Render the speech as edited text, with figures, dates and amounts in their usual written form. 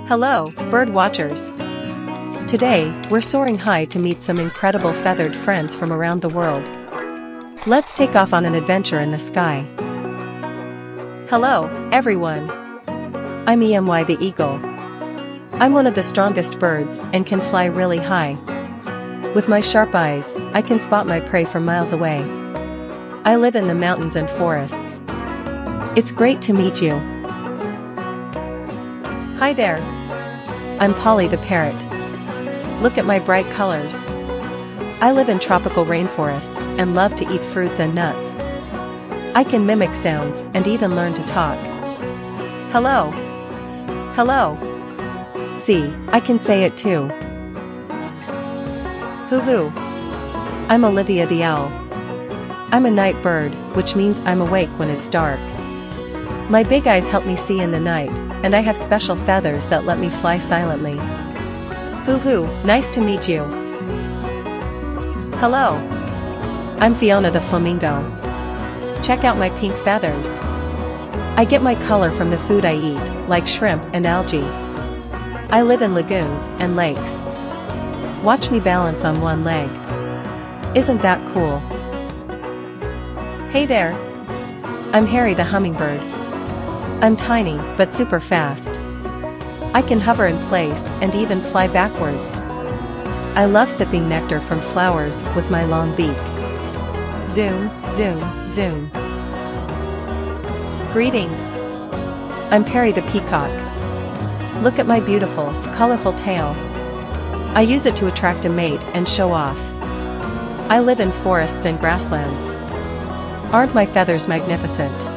Hello, bird watchers. Today, we're soaring high to meet some incredible feathered friends from around the world. Let's take off on an adventure in the sky. Hello, everyone. I'm EMY the eagle. I'm one of the strongest birds and can fly really high. With my sharp eyes, I can spot my prey from miles away. I live in the mountains and forests. It's great to meet you. Hi there. I'm Polly the parrot. Look at my bright colors. I live in tropical rainforests and love to eat fruits and nuts. I can mimic sounds and even learn to talk. Hello. Hello. See, I can say it too. Hoo-hoo. I'm Olivia the owl. I'm a night bird, which means I'm awake when it's dark. My big eyes help me see in the night, and I have special feathers that let me fly silently. Hoo-hoo, nice to meet you. Hello. I'm Fiona the flamingo. Check out my pink feathers. I get my color from the food I eat, like shrimp and algae. I live in lagoons and lakes. Watch me balance on one leg. Isn't that cool? Hey there. I'm Harry the hummingbird. I'm tiny, but super fast. I can hover in place and even fly backwards. I love sipping nectar from flowers with my long beak. Zoom, zoom, zoom. Greetings. I'm Perry the peacock. Look at my beautiful, colorful tail. I use it to attract a mate and show off. I live in forests and grasslands. Aren't my feathers magnificent?